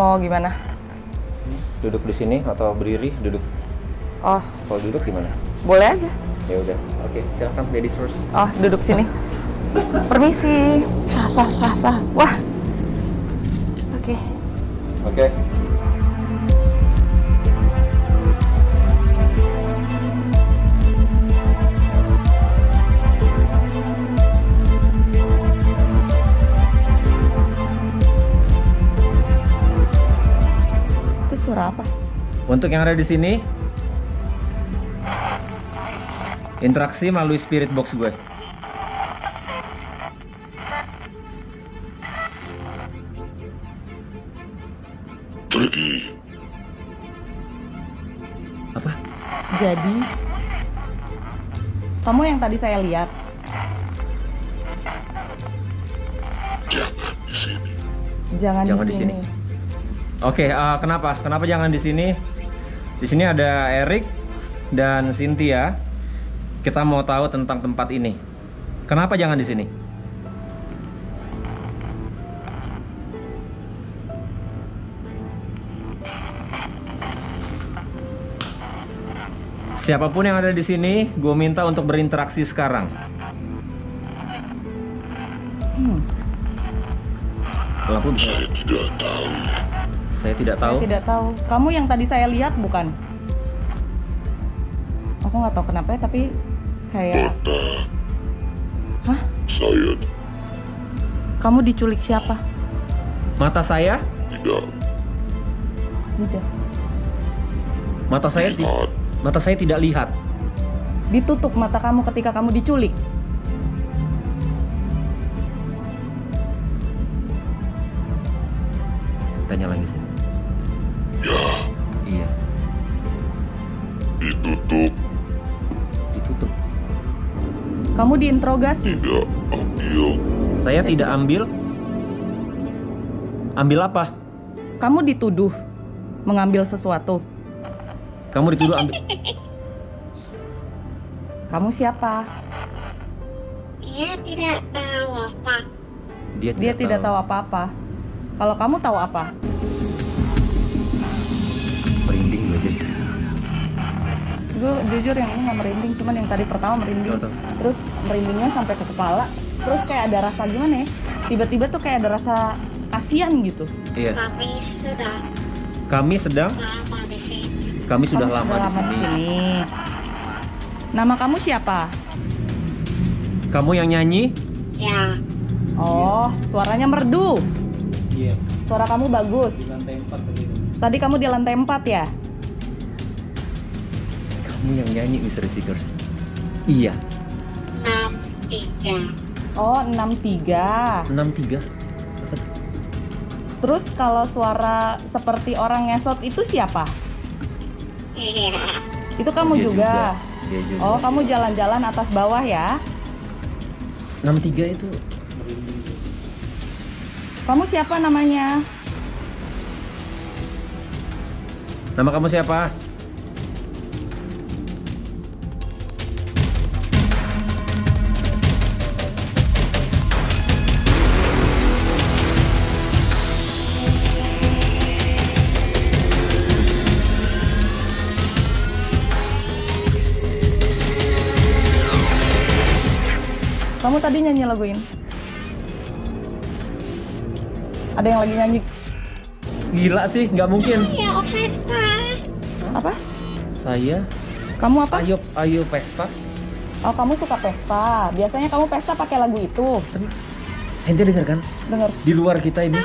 Mau gimana? Duduk di sini atau berdiri? Duduk. Oh, Kalau duduk gimana? boleh aja. Ya udah. Oke, silakan ladies first. Oh, duduk sini. Permisi. Sah. Wah. Oke. Oke. Itu suara apa? Untuk yang ada di sini, interaksi melalui spirit box gue. Apa? Jadi, kamu yang tadi saya lihat. Jangan di sini. Oke, kenapa? Kenapa jangan di sini? Di sini ada Erik dan Cynthia. Kita mau tahu tentang tempat ini. Kenapa jangan di sini? Siapapun yang ada di sini, gue minta untuk berinteraksi sekarang. Lampu bisa. Saya tidak tahu. Saya tidak tahu. Saya tidak tahu. Kamu yang tadi saya lihat bukan? Aku nggak tahu kenapa ya, tapi kayak. Mata Hah? saya Kamu diculik siapa? Mata saya? tidak Tidak. Mata saya lihat. mata saya tidak lihat. Ditutup mata kamu ketika kamu diculik. Tanya lagi sih. Ya, Iya, ditutup, ditutup. Kamu diinterogasi. tidak ambil. Saya tidak ambil. Ambil apa? Kamu dituduh mengambil sesuatu. Kamu dituduh ambil. Kamu siapa? Dia tidak tahu apa. Dia tidak tahu apa-apa. Kalau kamu tahu apa? Merinding gue jadi. Gue jujur yang ini nggak merinding, cuman yang tadi pertama merinding. Betul. Terus merindingnya sampai ke kepala. Terus kayak ada rasa gimana ya? Tiba-tiba tuh kayak ada rasa kasihan gitu. Iya. Kami sudah Kami sedang. lama di sini. Kami sudah Kamu lama di sini. Nama kamu siapa? Kamu yang nyanyi? Ya, Oh, suaranya merdu. Iya. Suara kamu bagus. Di lantai 4 begitu. Tadi kamu di lantai 4 ya? Kamu yang nyanyi, Mr. Seekers. Iya. 63. Oh, 63. 63. Apa tuh? Terus kalau suara seperti orang ngesot itu siapa? Iya, Itu kamu Dia juga. Dia juga. Oh, kamu jalan-jalan atas bawah ya? 63 itu. Kamu siapa namanya? Nama kamu siapa? Kamu tadi nyanyi lagu ini? Ada yang lagi nyanyi? Gila sih, nggak mungkin. ya Vespa. Apa? Saya. Kamu apa? Ayo pesta. Oh, kamu suka pesta. Biasanya kamu pesta pakai lagu itu. Cynthia dengar kan? Dengar. Di luar kita ini.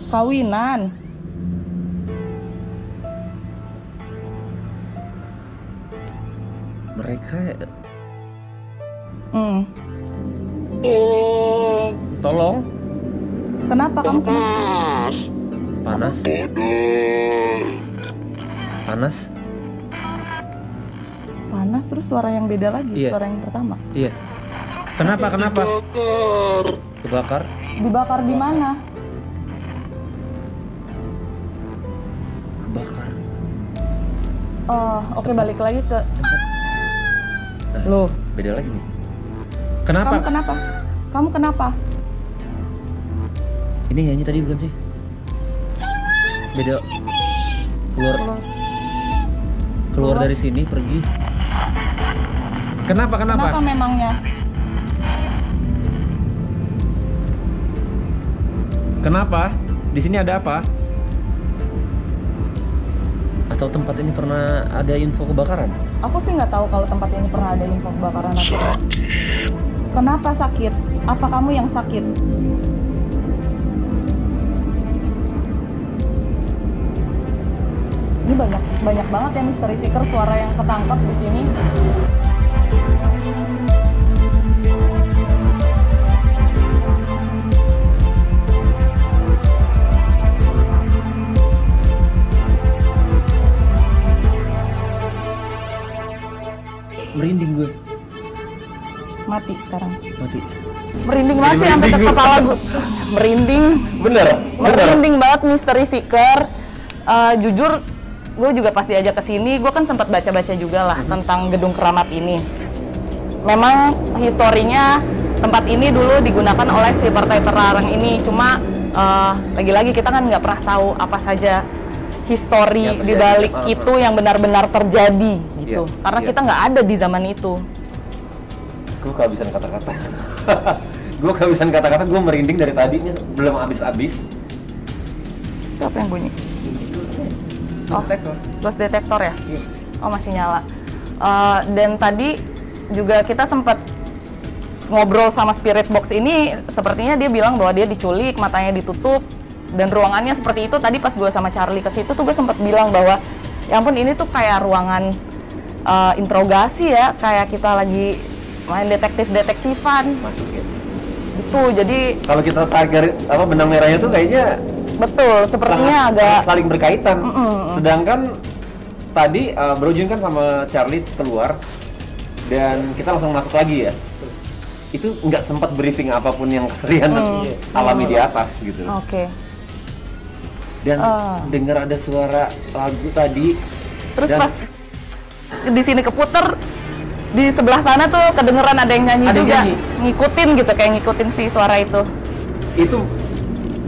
Kawinan. Mereka Hmm. tolong. Kenapa kamu kenapa? Panas. Panas. Panas terus suara yang beda lagi, Iya. suara yang pertama. Iya. Kenapa? Kebakar. Dibakar di mana? Kebakar. Oh, oke, balik lagi ke Tempat. Nah, Loh, beda lagi nih. Kenapa? kamu kenapa? Kamu kenapa? Ini nyanyi tadi bukan sih? Beda. Keluar dari sini, pergi. Kenapa? Kenapa memangnya? Kenapa? Di sini ada apa? Atau tempat ini pernah ada info kebakaran? Aku sih nggak tahu kalau tempat ini pernah ada info kebakaran atau tidak. Kenapa sakit? Apa kamu yang sakit? Ini banyak banget ya misteri seeker, suara yang ketangkap di sini. Merinding gue. Mati sekarang. Mati. Merinding banget sih sampai ke kepala gue. Merinding. Bener. Merinding banget misteri seeker. Jujur, gue juga pas diajak ke sini, gue kan sempat baca-baca juga lah tentang gedung keramat ini. Memang historinya tempat ini dulu digunakan oleh si partai terlarang ini. Cuma lagi-lagi kita kan nggak pernah tahu apa saja histori di balik itu yang benar-benar terjadi gitu. Karena kita nggak ada di zaman itu. Gue kehabisan kata-kata. Gue merinding dari tadi, ini belum habis-habis. Itu apa yang bunyi? Detektor. Ghost detektor ya? Iya. Oh, masih nyala. Dan tadi juga kita sempat ngobrol sama spirit box ini, sepertinya dia bilang bahwa dia diculik, matanya ditutup, dan ruangannya seperti itu. Tadi pas gue sama Charlie ke situ tuh gue sempat bilang bahwa ya ampun, ini tuh kayak ruangan interogasi ya, kayak kita lagi main detektifan. Masuk ya. Gitu. Jadi Kalau kita tarik benang merahnya tuh kayaknya betul, sepertinya agak saling berkaitan. Sedangkan tadi Bro Jun kan sama Charlie keluar dan kita langsung masuk lagi ya. Itu nggak sempat briefing apapun yang kalian alami di atas gitu. Oke. Dan dengar ada suara lagu tadi. Terus dan pas di sini keputer, di sebelah sana tuh kedengeran ada yang nyanyi Ada yang juga, nyanyi. ngikutin gitu, kayak ngikutin si suara itu. itu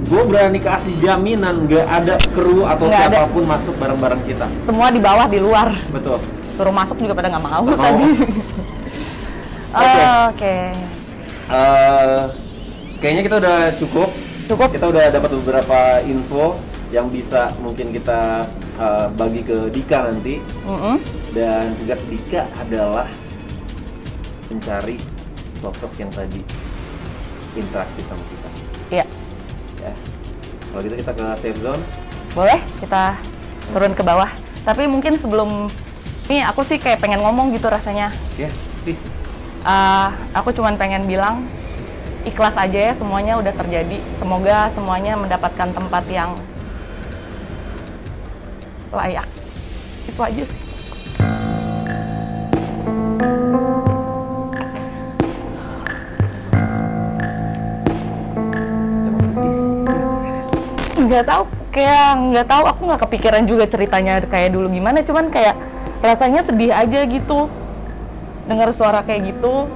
gue berani kasih jaminan nggak ada kru atau Nggak ada. siapapun masuk bareng-bareng kita. Semua di bawah, di luar. Betul. Suruh masuk juga pada nggak mau Nggak mau. tadi. Oke. Oke. Kayaknya kita udah cukup. Cukup. Kita udah dapat beberapa info yang bisa mungkin kita bagi ke Dika nanti. Dan tugas Dika adalah mencari sosok yang tadi interaksi sama kita. Iya. Ya. Kalau gitu kita ke safe zone. Boleh kita turun ke bawah. Tapi mungkin sebelum ini aku sih kayak pengen ngomong gitu rasanya. Ya, please. Aku cuman pengen bilang ikhlas aja ya, semuanya udah terjadi. Semoga semuanya mendapatkan tempat yang layak. Itu aja sih. Nggak tahu, aku nggak kepikiran juga ceritanya kayak dulu gimana, cuman kayak rasanya sedih aja gitu dengar suara kayak gitu,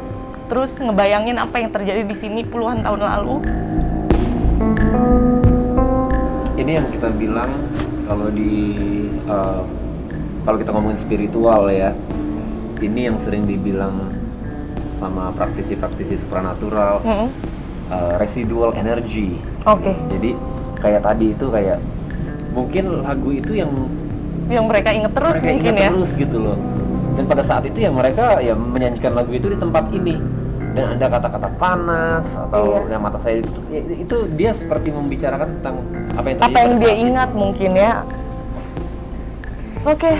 terus ngebayangin apa yang terjadi di sini puluhan tahun lalu. Ini yang kita bilang kalau kalau kita ngomongin spiritual ya, ini yang sering dibilang sama praktisi-praktisi supranatural, residual energy. Oke. Jadi kayak tadi itu kayak mungkin lagu itu yang Yang mereka inget terus mereka mungkin ingat ya. terus gitu loh. Dan pada saat itu ya mereka ya menyanyikan lagu itu di tempat ini. Dan ada kata-kata panas atau yang mata saya itu dia seperti membicarakan tentang apa yang terjadi Apa yang pada dia saat itu. ingat mungkin ya. Oke,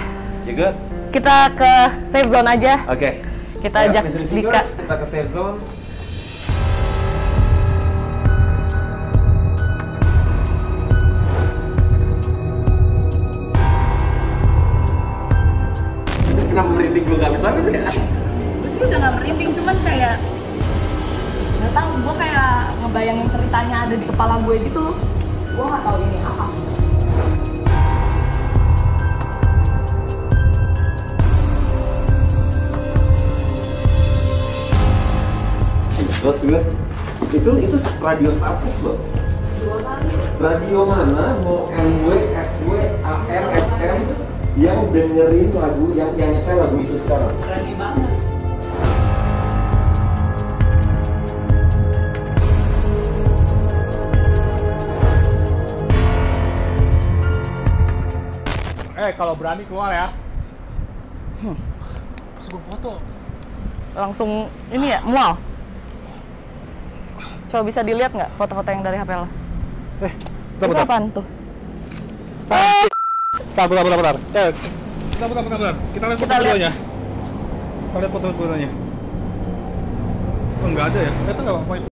Juga. kita ke safe zone aja. Oke. Kita Ya, ajak Mystery Dika. Seekers, kita ke safe zone. Kenapa merinding gue gak habis-habis ya? Gue sih udah nggak merinding, cuman kayak nggak tahu, gue kayak ngebayangin ceritanya ada di kepala gue gitu. Gue nggak tahu ini apa. Bos gue, itu radio status loh. Radio mana mau MW, SW, AM, FM yang dengerin lagu yang nyetel lagu itu sekarang? Berani banget. Kalau berani keluar ya. Terus gue foto. Langsung ini ya, mual. Coba bisa dilihat nggak foto-foto yang dari HP lo? Itu apaan tuh? Bentar. Bentar. Kita lihat foto keduanya. Kita lihat foto keduanya. Oh, nggak ada ya? Itu nggak apa-apa.